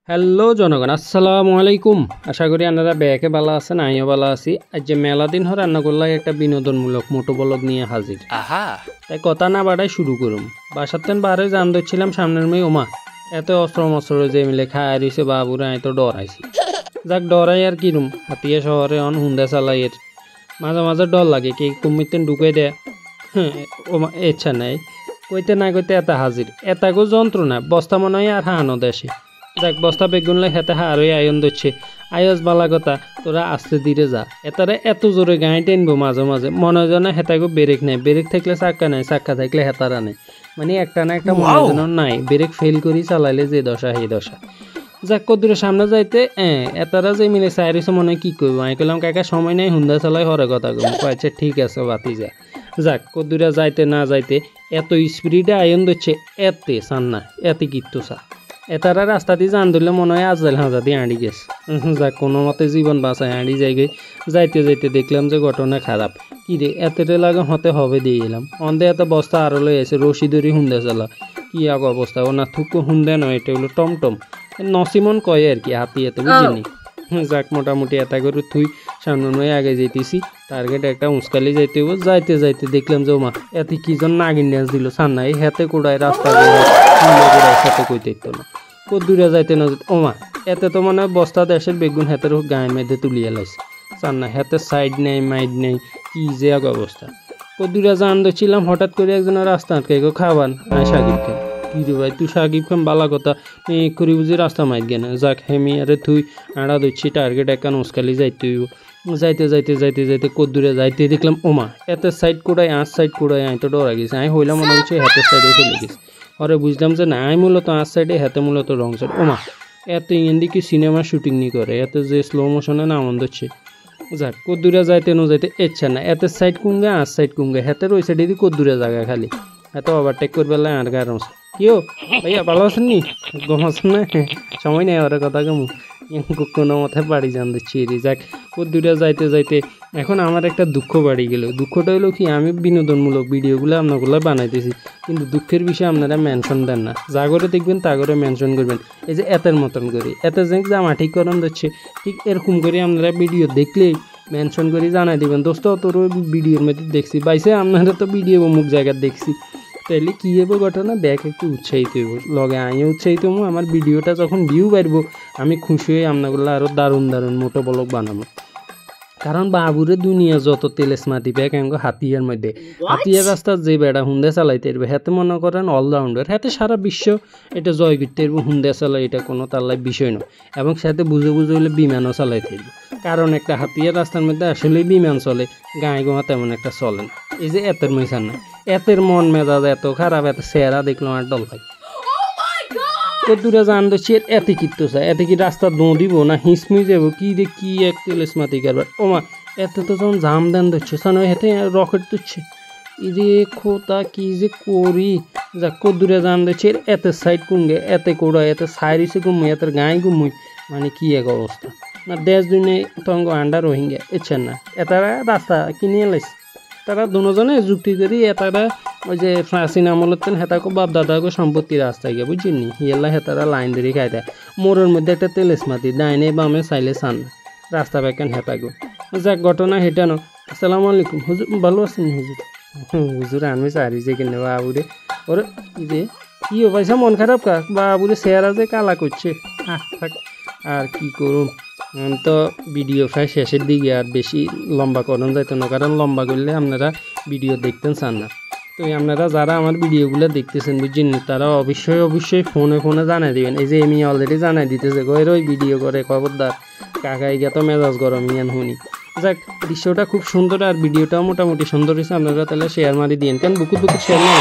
Hello জনগণ, আসসালামু আলাইকুম। আশা করি আপনারা ব্যাকে ভালো আছেন, আমিও ভালো আছি। আজ যে মেলা দিন হয়ে রান্না করলাম একটা বিনোদনমূলক মোটো ব্লগ নিয়ে হাজির। তাই কথা না বাড়াই শুরু করুম। বাসাতেন বারে জান ধরছিলাম সামনের মেয়ে ওমা এত অস্ত্র মস্ত্র যে মিলে খায় রইছে বাবুরা, আমি তো ডরাইছি। যাক ডরাই আর কিরম, হাতিয়া শহরে অন হুন্দা চালাই এর মাঝে মাঝে ডর লাগে কি কুমিরতেন ঢুকে দেয়। হ্যাঁ ওমা ইচ্ছা নাই কইতে না কইতে এত হাজির, এতাগো যন্ত্রণা বস্তা মনে হয় আর হানো দেশে। দেখ বস্তা বেগুনলে হেতে হারই আয়ন দিচ্ছে। আয়স বালা কথা তোরা আস্তে ধীরে যা, এতারে এত জোরে গাড়ি টেনবো মাঝে মাঝে মনে হয় না হেতাগো ব্রেক নেই, ব্রেক থাকলে চাক্কা নাই, চাক্কা থাকলে হেতারা নেই, মানে একটা না একটা মনে হয় নাই। ব্রেক ফেল করি চালাইলে যে দশা সেই দশা। যাক কদূরে সামনে যাইতে এতারা যে মিলে চাইছে মনে হয় কি করবো, আমি কইলাম কাকা সময় নেই হুন্দা চালাই হরে কথা কম। আচ্ছা ঠিক আছে বাতি যা। যাক কদূরে যাইতে না যাইতে এত স্পিডে আয়ন দিচ্ছে, এতে চান না এতে কিত্তু চা এতারা রাস্তা দিয়ে জান ধরলে মনে হয় আজল হাজা দিয়ে আঁড়ি গেছে। যাক কোনো মতে জীবন বাঁচায় আঁড়ি যাইগে। যাইতে যাইতে দেখলাম যে ঘটনা খারাপ। কি রে এতটা লাগে হতে হবে দিয়ে এলাম অন্ধে এত বস্তা আরো লয়ে এসে রশি ধরি হুন্দে চালা। কি এক অবস্থা, ও না থুকো হুন্দে নয়, এটা হলো টমটম নসিমন কয়ে আর কি, হাতি এত বুঝিনি। যাক মোটামুটি এটা করে থুই সামনে নয় আগে যেতেছি, টার্গেট একটা উঁচকালি যাইতে হবো। যাইতে যাইতে দেখলাম যে ওমা এতে কি জন নাগিন ড্যান্স দিল সান্না, এই হাতে কোড়ায় রাস্তা সাথে কইতে না কত দূরে যাইতে না যেতে ওমা এতে তো মানে বস্তা দেশের বেগুন হাতের গায়ে মেয়েদের তুলিয়ে লাইছে সান্না, হাতের সাইড নেই মাইড নেই, কি যে এক অবস্থা। কত দূরে জান দিচ্ছিলাম হঠাৎ করে একজনের রাস্তা আটকে গো খাবান আয় সাকিব খান। কি রে ভাই তুই সাকিব খান বালা কথা করি বুঝি রাস্তা মাইট গে না। যাক হেমি আরে তুই আড়া দিচ্ছি টার্গেট একান উস্কালি যাইতে হইব। যাইতে যাইতে যাইতে যাইতে কত দূরে যাইতে দেখলাম ওমা এত সাইড কোড়াই সাইড কোড়াই আমি তো ডরা গেছি। আমি হইলাম মনে হচ্ছে হাতের সাইডে চলে গেছি। পরে বুঝলাম যে না আমি মূলত সাইডে হাতে মূলত রং সাইড। ওমা এত ইন্দি কি সিনেমা শুটিং নি করে, এত যে স্লো মোশনে না আনন্দ হচ্ছে। যাক কত দূরে যাইতে ন যাইতে ইচ্ছা না, এত সাইড কুমগে সাইড কুমগে হাতের ওই সাইডে দিয়ে কত দূরে জায়গা খালি এত ওভারটেক করবে আর গাড়ি। কেউ ভাইয়া ভালো আছেন নি, গম আছেন না, সময় নেই ওরা কথা কমু কোনো মাথায় বাড়ি জান দিচ্ছি। যাক কত দূরে যাইতে যাইতে এখন আমার একটা দুঃখ বাড়ি গেল। দুঃখটা হলো কি আমি বিনোদনমূলক ভিডিওগুলো আপনাগুলো বানাইতেছি, কিন্তু দুঃখের বিষয়ে আপনারা মেনশন দেন না। যা করে দেখবেন তা করে মেনশন করবেন। এই যে এতের মতন করে এতে যে জামা ঠিক করান দিচ্ছে, ঠিক এরকম করে আপনারা ভিডিও দেখলেই মেনশন করে জানাই দেবেন দোস্ত তোর ভিডিওর মধ্যে দেখছি বাইসে আপনারা তো ভিডিও অমুক জায়গায় দেখছি। তাইলে কী হবো ঘটনা ব্যাক একটু উৎসাহিত হইব, লগে আমিও উৎসাহিত হবো। আমার ভিডিওটা যখন ভিউ বাড়বো আমি খুশি হয়ে আপনাগুলো আরও দারুণ দারুণ মোটো ব্লগ বানাবো। কারণ বাবুরে দুনিয়া যত তেলেস মাটি ব্যাগ এমন হাতিয়ার মধ্যে হাতিয়ার রাস্তার যে বেড়া হুন্দে চালাইতে পারবে হাতে মনে করেন অলরাউন্ডার, হাতে সারা বিশ্ব এটা জয় করতে পারবো। হুন্দে চালাই এটা কোনো তার বিষয় নয়, এবং সাথে বুঝে বুঝে হলে বিমানও চালাইতে পারবো। কারণ একটা হাতিয়ার রাস্তার মধ্যে আসলেই বিমান চলে, গায়ে গোয়া তেমন একটা চলে না। এই যে এতের মেশান না, এতের মন মেজাজ এত খারাপ, এত চেহারা দেখলাম আর ডল থাকে। কত দূরে জান দিচ্ছি এতে কিত্তো চাই, এতে কি রাস্তা দোঁ দিব না হিঁচমুই যাবো কি রে কি এক তেলেস মাতি কারবার। ওমা এতে তো যখন জাম দেন দিচ্ছে সানো হেতে রকেট দিচ্ছে রে খোতা কি যে করি। যা কত দূরে জান দিচ্ছে এতে সাইড কুমগে এতে কোড়া এতে সাইরিসে ঘুমুই এতের গায়ে ঘুমুই, মানে কি এক অবস্থা। না দেশ দুনিয়া তঙ্গ আন্ডা রোহিঙ্গা ইচ্ছেন না এতারা রাস্তা কিনিয়ে লাইছে। তারা দুজনে যুক্তি করি এতারা ওই যে প্রাচীন আমলের হেতাকো বাপ দাদাকে সম্পত্তি রাস্তায় গিয়ে বুঝিনি হিয়েলা হেতারা লাইন ধরে খাই দেয়। মোড়ের মধ্যে একটা তেলেস মাতি ডাইনে বামে চাইলে চান রাস্তা বেকেন হেতাগো। যাক ঘটনা হেটানো। আসসালামু আলাইকুম হুজুর, ভালো আছেন হুজুর? হুজুর আমি চারি যে কিনে বাবুরে ওরে যে কি পয়সা মন খারাপ কা বাবুরে চেহারা যে কালা করছে। থাক আর কি করুন, তো ভিডিও প্রায় শেষের দিকে আর বেশি লম্বা করানো যাইতো না, কারণ লম্বা করলে আপনারা ভিডিও দেখতেন চান না। তো আপনারা যারা আমার ভিডিওগুলো দেখতেছেন বুঝছেন তারা অবশ্যই ফোনে জানাই দেবেন। এই যে আমি অলরেডি জানাই দিতেছে গের ওই ভিডিও করে খবরদার কাকাই গিয়ে তো মেজাজ গরম ইয়ান শুনি। যাক দৃশ্যটা খুব সুন্দর আর ভিডিওটাও মোটামুটি সুন্দর হয়েছে, আপনারা তাহলে শেয়ার মারি দিন, কেন বুকুর শেয়ার না